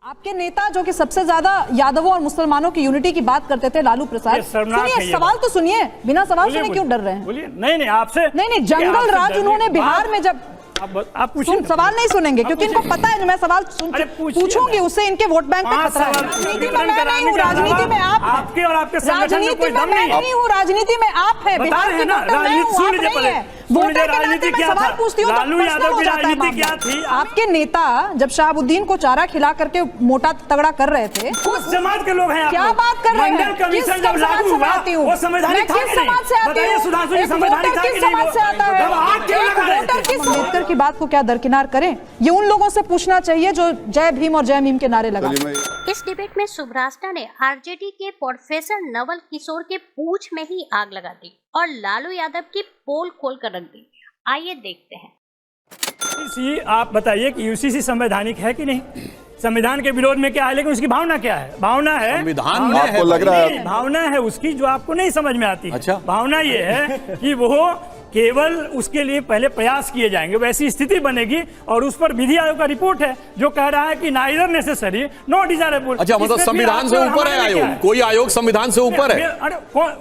आपके नेता जो कि सबसे ज्यादा यादवों और मुसलमानों की यूनिटी की बात करते थे, लालू प्रसाद, सुनिए सवाल तो सुनिए, बिना सवाल सुने क्यों डर रहे हैं? बोलिए। नहीं आपसे नहीं जंगल राज उन्होंने बिहार में जब आप सवाल नहीं सुनेंगे क्योंकि इनको पता है जो मैं सवाल पूछूंगी उससे इनके वोट बैंक पे खतरा है। राजनीति में मैं नहीं हूँ, राजनीति में आप हैं। आपके और आपके राजनीति में मैं नहीं हूँ, राजनीति में आप हैं। बिहार के वोटर मैं हूँ, आप नहीं हैं। वोटर के नाते मैं सवाल पूछती हूँ तो पर्सनल हो जाता है मामला। आपके नेता जब शहाबुद्दीन को चारा खिला करके मोटा तगड़ा कर रहे थे, उस समाज के लोग हैं। क्या बात कर रहे हैं? किस समाज से आती हूँ? वो संवैधानिक था कि नहीं? बताइए सुधांशु जी, संवैधानिक था कि नहीं? समाज से आता है? अम्बेडकर की बात को क्या दरकिनार करें? ये उन लोगों से पूछना चाहिए जो जय भीम और जय मीम के नारे लगा। इस डिबेट में सुब्रास्टा ने आरजेडी के प्रोफेसर नवल किशोर के पूंछ में ही आग लगा दी और लालू यादव की पोल खोल कर रख दी। आइए देखते हैं। आप बताइए कि यूसीसी संवैधानिक है कि नहीं? संविधान के विरोध में क्या है, लेकिन उसकी भावना क्या है? भावना है संविधान में आपको लग रहा है भावना है उसकी जो आपको नहीं समझ में आती। अच्छा। भावना ये है कि वो केवल उसके लिए पहले प्रयास किए जाएंगे, वैसी स्थिति बनेगी और उस पर विधि आयोग का रिपोर्ट है जो कह रहा है कि नाइदर नेसेसरी नॉट डिजायरेबल। अच्छा, मतलब संविधान से ऊपर है आयोग? कोई आयोग संविधान से ऊपर है?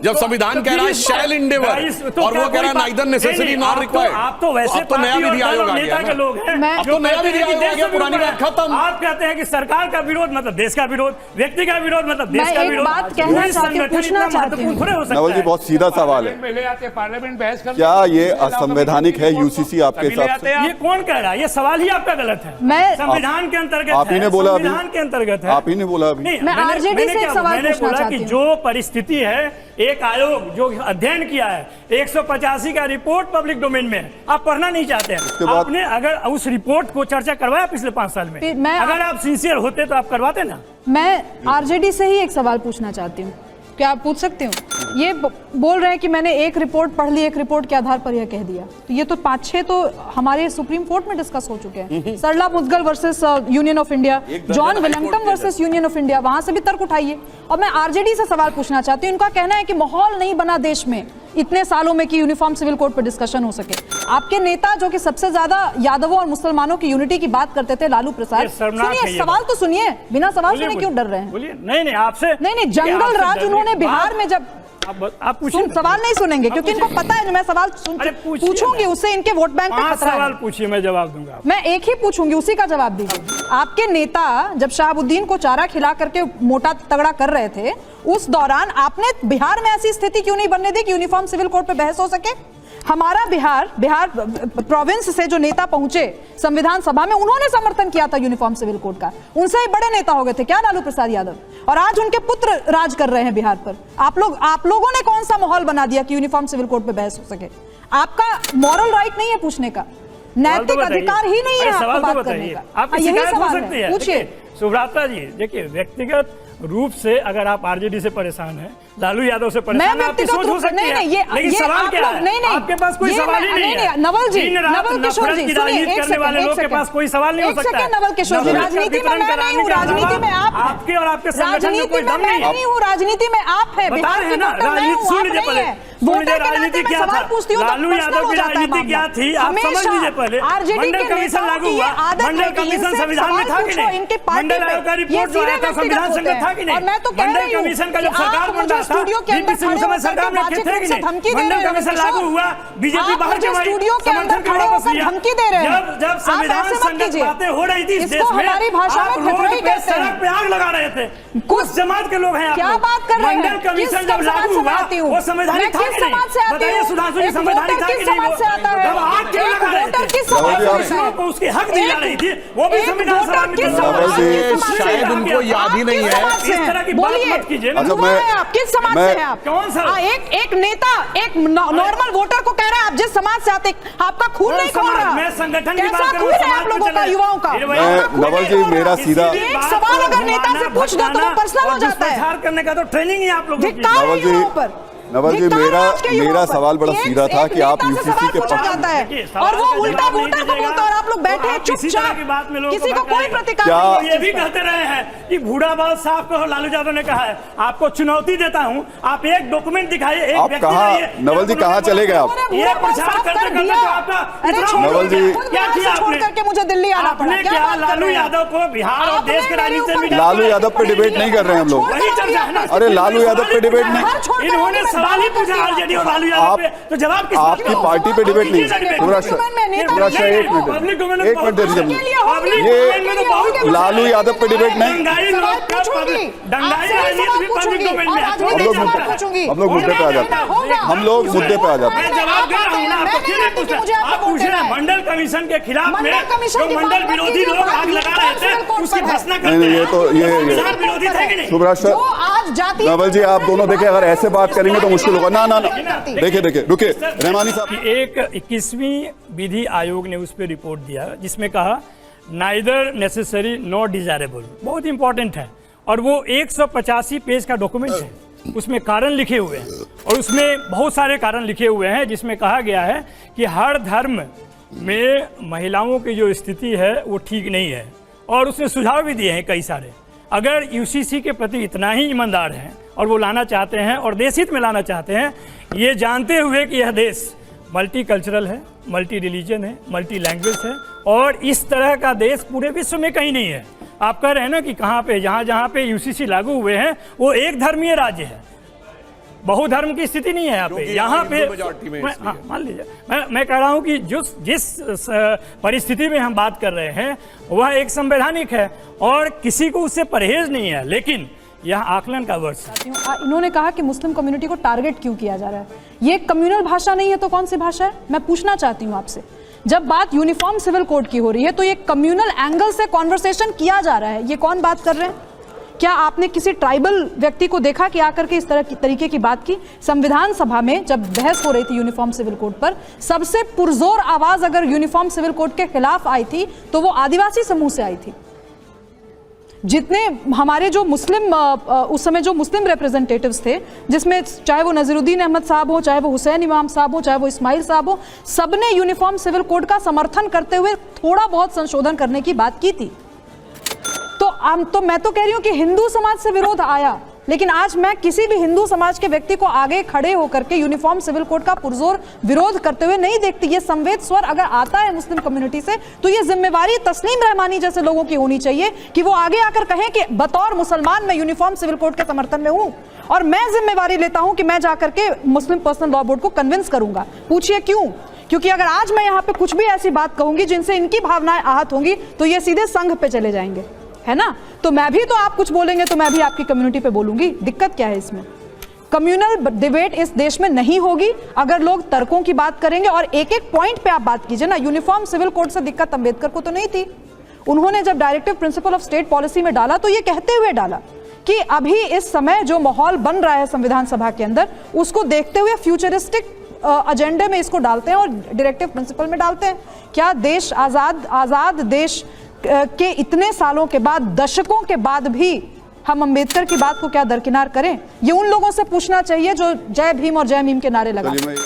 जब संविधान कह रहा है शैल इंडेवर और वो कह रहा है नाइदर नेसेसरी नॉट रिक्वायर्ड। आप तो वैसे अब तो नया विधि आयोग आ गया के लोग हैं, अब तो नया विधि आयोग आ गया, पुरानी बात खत्म। आप कहते हैं कि सरकार का विरोध मतलब देश का विरोध, व्यक्ति का विरोध मतलब देश का विरोध। बात कहना चाहती हूं, पूछना चाहती हूं। नवल जी, बहुत सीधा सवाल है, पार्लियामेंट बहस कर क्या ये असंवैधानिक है यूसीसी आपके हिसाब से? ये कौन कह रहा है? ये सवाल ही आपका गलत है। मैं संविधान के अंतर्गत आप ही ने बोला, संविधान के अंतर्गत है। आप ही ने बोला अभी। मैं आरजेडी से एक सवाल पूछना चाहती हूं। जो परिस्थिति है, एक आयोग जो अध्ययन किया है 185 का रिपोर्ट पब्लिक डोमेन में, आप पढ़ना नहीं चाहते हैं। आपने अगर उस रिपोर्ट को चर्चा करवाया पिछले 5 साल में, अगर आप सिंसियर होते तो आप करवाते ना। मैं आरजेडी से ही एक सवाल पूछना चाहती हूँ, क्या आप पूछ सकते हो? ये बोल रहे हैं कि मैंने एक रिपोर्ट पढ़ ली, एक रिपोर्ट के आधार पर यह कह दिया, तो ये तो 5-6 तो हमारे सुप्रीम कोर्ट में डिस्कस हो चुके हैं। Sarla Mudgal versus union of India, John Willington versus union of India, वहां से भी तर्क उठाइए। और मैं आरजेडी से सवाल पूछना चाहती हूँ, इनका कहना है कि माहौल नहीं बना देश में इतने सालों में कि यूनिफॉर्म सिविल कोड पर डिस्कशन हो सके। आपके नेता जो कि सबसे ज्यादा यादवों और मुसलमानों की यूनिटी की बात करते थे, लालू प्रसाद, सुनिए सवाल तो सुनिए, बिना सवाल सुने क्यों डर रहे हैं? बोलिए। नहीं आपसे नहीं जंगल राज उन्होंने बिहार में जब आप पूछिए। सवाल नहीं सुनेंगे क्योंकि इनको पता है जो मैं सवाल पूछूंगी उससे इनके वोट बैंक पे खतरा है। सवाल पूछिए, मैं जवाब दूंगा। मैं एक ही पूछूंगी, उसी का जवाब दीजिए। आपके नेता जब शहाबुद्दीन को चारा खिला करके मोटा तगड़ा कर रहे थे, उस दौरान आपने बिहार में ऐसी स्थिति क्यों नहीं बनने दी कि यूनिफॉर्म सिविल कोड पे बहस हो सके? हमारा बिहार प्रोविंस से जो नेता पहुंचे संविधान सभा में, उन्होंने समर्थन किया था यूनिफॉर्म सिविल कोड का। उनसे ही बड़े नेता हो गए थे क्या लालू प्रसाद यादव? और आज उनके पुत्र राज कर रहे हैं बिहार पर। आप लोगों ने कौन सा माहौल बना दिया कि यूनिफॉर्म सिविल कोड पे बहस हो सके? आपका मॉरल राइट नहीं है पूछने का, नैतिक अधिकार ही नहीं है आपको बात करने का। यही सवाल है, पूछिए। सुब्राता जी, देखिए, व्यक्तिगत रूप से अगर आप आरजेडी से परेशान हैं, लालू यादव से परेशान हैं, आपकी सोच हो सकती है, लेकिन सवाल क्या है? आपके पास कोई सवाल ही नहीं है। नवल किशोर जी, राजनीति करने वाले लोग के पास कोई सवाल नहीं हो सकता है। नवल किशोर जी, राजनीति में मैं नहीं हूँ, राजनीति में आप, आपके और आपके संगठन में कोई दम नहीं हूँ, राजनीति में आप है। बिहार के वोटर मैं हूँ, आप नहीं है। वोटर के नाते मैं सवाल पूछती हूँ तो लालू यादव की राजनीति क्या थी आप समझ लीजिए पहले। मंडल कमीशन लागू हुआ, मंडल कमीशन संविधान में था कि नहीं? मंडल आयोग का रिपोर्ट जो आया था संविधान संगत था कि नहीं? मंडल कमीशन का जब सरकार बन रहा था, बीपी सिंह समय सरकार में थे कि नहीं? मंडल कमीशन लागू हुआ, बीजेपी बाहर के समर्थन के वापस लिया। जब संविधान संगत बातें हो रही थी इस देश में, आप रोड पे सड़क पे आग लगा रहे थे। कुछ जमात के लोग हैं। क्या बात कर रहे हैं? मंडल कमीशन जब लागू हुआ वो संवैधानिक था कि नहीं? बताइए सुधांशु जी, संवैधानिक था कि नहीं? जब आग क्यों लगा रहे थे? को उसके हक दी जा रही थी, वो भी संविधान सभा में। शायद उनको याद ही नहीं है। इस तरह की बात मत कीजिए। किस समाज से हैं आप? कौन सा? एक नेता एक नॉर्मल वोटर को कह रहा है आप जिस समाज से आते, आपका खून नहीं खोल रहा। मैं संगठन की बात कर रहा हूं, आप लोगों का, युवाओं का। नवल जी, मेरा सीधा एक सवाल अगर नेता से पूछ दो तो वो पर्सनल हो जाता है। करने का तो ट्रेनिंग ही आप लोगों की। धिक्कार है युवाओं पर। नवल जी, मेरा सवाल बड़ा सीधा था कि आप यूसीसी के जाता है और वो उल्टा वोटर को बोलता है और आप लोग बैठे चुपचाप, किसी को कोई प्रतिकार नहीं। ये भी कहते रहे हैं कि बूढ़ाबाद साहब को लालू यादव ने कहा है, आपको चुनौती देता हूं, आप एक डॉक्यूमेंट दिखाइए, एक व्यक्ति दिखाइए। नवल जी कहाँ चले गए आप? ये प्रचार करते करते तो आपका नवल जी क्या किया छोड़ करके मुझे दिल्ली आना पड़ा? क्या लालू यादव को बिहार और देश के राजनीति में? लालू यादव पे डिबेट नहीं कर रहे हैं हम लोग। वही चर्चा है ना। अरे लालू यादव पे डिबेट नहीं, इन्होंने सवाल ही पूछा आरजेडी और लालू यादव पे, तो जवाब किस बात का? आपकी पार्टी पे डिबेट नहीं। एक मिनट दे दीजिए। ये लालू यादव पे डिबेट नहीं। हम लोग मुद्दे पे आ जाते हैं, हम लोग मुद्दे पे आ जाते हैं। जवाब दे रहा हूं ना, आपको क्यों नहीं पूछ रहे? आप पूछ रहे हैं मंडल कमीशन के खिलाफ में जो मंडल विरोधी लोग आग लगा रहे थे उसकी घोषणा करते हैं। नहीं, ये तो ये विरोधी थे कि नहीं? शुभराज सर, नवल जी आप दोनों देखिए, अगर ऐसे बात करेंगे तो मुश्किल होगा। ना देखिए रुके रहमानी साहब। एक 21वीं विधि आयोग ने उस पर रिपोर्ट दिया जिसमें कहा नाइदर नेसेसरी नॉट डिजायरेबल, बहुत इंपॉर्टेंट है, और वो 185 पेज का डॉक्यूमेंट है, उसमें कारण लिखे हुए हैं और उसमें बहुत सारे कारण लिखे हुए हैं जिसमें कहा गया है कि हर धर्म में महिलाओं की जो स्थिति है वो ठीक नहीं है, और उसने सुझाव भी दिए हैं कई सारे। अगर यूसीसी के प्रति इतना ही ईमानदार हैं और वो लाना चाहते हैं और देश हित में लाना चाहते हैं, ये जानते हुए कि यह देश मल्टी कल्चरल है, मल्टी रिलीजन है, मल्टी लैंग्वेज है, और इस तरह का देश पूरे विश्व में कहीं नहीं है। आप कह रहे हैं ना कि कहाँ पे, जहाँ पे यूसीसी लागू हुए हैं वो एक धर्मीय राज्य है, बहुधर्म की स्थिति नहीं है यहाँ पे। यहाँ पे मान लीजिए मैं कह रहा हूँ कि जिस परिस्थिति में हम बात कर रहे हैं वह एक संवैधानिक है और किसी को उससे परहेज नहीं है, लेकिन यह आकलन का वर्ष है। इन्होंने कहा कि मुस्लिम कम्युनिटी को टारगेट क्यों किया जा रहा है? ये कम्युनल भाषा नहीं है तो कौन सी भाषा है? मैं पूछना चाहती हूँ आपसे। जब बात यूनिफॉर्म सिविल कोड की हो रही है तो ये कम्युनल एंगल से कॉन्वर्सेशन किया जा रहा है, ये कौन बात कर रहे हैं? क्या आपने किसी ट्राइबल व्यक्ति को देखा कि आकर के इस तरह की तरीके की बात की? संविधान सभा में जब बहस हो रही थी यूनिफॉर्म सिविल कोड पर, सबसे पुरजोर आवाज अगर यूनिफॉर्म सिविल कोड के खिलाफ आई थी तो वो आदिवासी समूह से आई थी। जितने हमारे जो मुस्लिम उस समय जो मुस्लिम रिप्रेजेंटेटिव्स थे, जिसमें चाहे वो नजरुद्दीन अहमद साहब हो, चाहे वो हुसैन इमाम साहब हो, चाहे वो इस्माइल साहब हो, सबने यूनिफॉर्म सिविल कोड का समर्थन करते हुए थोड़ा बहुत संशोधन करने की बात की थी। तो मैं तो कह रही हूं कि हिंदू समाज से विरोध आया, लेकिन आज मैं किसी भी हिंदू समाज के व्यक्ति को आगे खड़े होकर के यूनिफॉर्म सिविल कोड का पुरजोर विरोध करते हुए नहीं देखती। ये संवेद स्वर अगर आता है मुस्लिम कम्युनिटी से तो ये जिम्मेवारी तस्लीम रहमानी जैसे लोगों की होनी चाहिए कि वो आगे आकर कहें कि बतौर मुसलमान मैं यूनिफॉर्म सिविल कोड के समर्थन में हूं और मैं जिम्मेवारी लेता हूं कि मैं जाकर के मुस्लिम पर्सनल लॉ बोर्ड को कन्विंस करूंगा। पूछिए क्यों? क्योंकि अगर आज मैं यहाँ पे कुछ भी ऐसी बात कहूंगी जिनसे इनकी भावनाएं आहत होंगी तो ये सीधे संघ पे चले जाएंगे, है ना? तो मैं भी, तो आप कुछ बोलेंगे तो मैं भी आपकी कम्युनिटी पे बोलूंगी। दिक्कत क्या है इसमें? कम्युनल डिबेट इस देश में नहीं होगी अगर लोग तर्कों की बात करेंगे और एक एक पॉइंट पे आप बात कीजिए ना। यूनिफॉर्म सिविल कोड से दिक्कत अंबेडकर को तो नहीं थी। उन्होंने जब directive principle of state policy में डाला तो ये कहते हुए डाला कि अभी इस समय जो माहौल बन रहा है संविधान सभा के अंदर, उसको देखते हुए फ्यूचरिस्टिक एजेंडे में इसको डालते हैं और डायरेक्टिव प्रिंसिपल में डालते हैं। क्या देश आजाद देश के इतने सालों के बाद, दशकों के बाद भी हम अंबेडकर की बात को क्या दरकिनार करें? ये उन लोगों से पूछना चाहिए जो जय भीम और जय मीम के नारे लगाते हैं।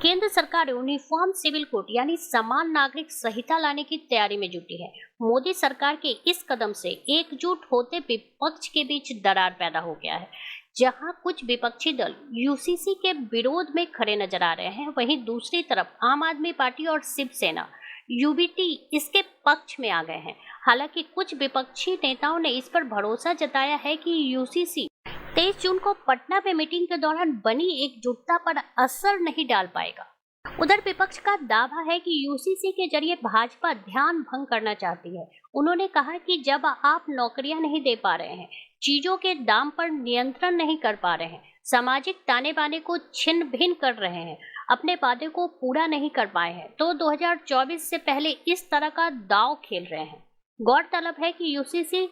केंद्र सरकार यूनिफॉर्म सिविल कोड यानी समान नागरिक संहिता लाने की तैयारी में जुटी है। मोदी सरकार के इस कदम से एकजुट होते विपक्ष के बीच दरार पैदा हो गया है। जहां कुछ विपक्षी दल यूसीसी के विरोध में खड़े नजर आ रहे हैं, वहीं दूसरी तरफ आम आदमी पार्टी और शिवसेना यूबीटी इसके पक्ष में आ गए हैं। हालांकि कुछ विपक्षी नेताओं ने इस पर भरोसा जताया है कि यूसीसी 23 जून को पटना में मीटिंग के दौरान बनी एकजुटता पर असर नहीं डाल पाएगा। उधर विपक्ष का दावा है कि यूसीसी के जरिए भाजपा ध्यान भंग करना चाहती है। उन्होंने कहा कि जब आप नौकरियां नहीं दे पा रहे हैं, चीजों के दाम पर नियंत्रण नहीं कर पा रहे हैं, सामाजिक ताने बाने को छिन्न भिन्न कर रहे हैं, अपने वादे को पूरा नहीं कर पाए हैं, तो 2024 से पहले इस तरह का दांव खेल रहे हैं। गौरतलब है कि यूसीसी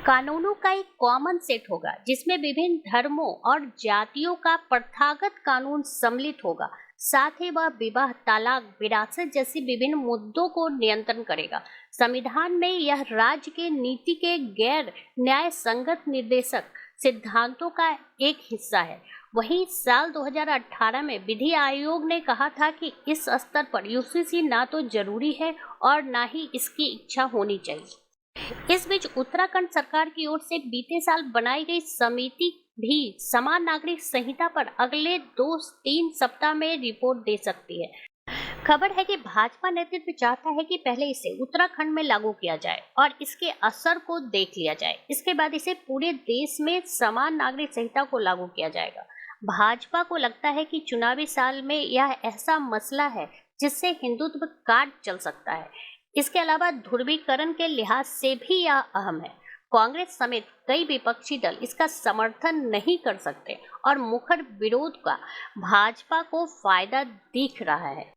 कानूनों का एक कॉमन सेट होगा जिसमें विभिन्न धर्मों और जातियों का प्रथागत कानून सम्मिलित होगा। साथ ही वह विवाह, तलाक, विरासत जैसी विभिन्न मुद्दों को नियंत्रण करेगा। संविधान में यह राज्य के नीति के गैर न्याय संगत निर्देशक सिद्धांतों का एक हिस्सा है। वहीं साल 2018 में विधि आयोग ने कहा था कि इस स्तर पर यूसीसी ना तो जरूरी है और ना ही इसकी इच्छा होनी चाहिए। इस बीच उत्तराखंड सरकार की ओर से बीते साल बनाई गई समिति भी समान नागरिक संहिता पर अगले 2-3 सप्ताह में रिपोर्ट दे सकती है। खबर है कि भाजपा नेतृत्व चाहता है कि पहले इसे उत्तराखंड में लागू किया जाए और इसके असर को देख लिया जाए। इसके बाद इसे पूरे देश में समान नागरिक संहिता को लागू किया जाएगा। भाजपा को लगता है कि चुनावी साल में यह ऐसा मसला है जिससे हिंदुत्व काट चल सकता है। इसके अलावा ध्रुवीकरण के लिहाज से भी यह अहम है। कांग्रेस समेत कई विपक्षी दल इसका समर्थन नहीं कर सकते और मुखर विरोध का भाजपा को फायदा दिख रहा है।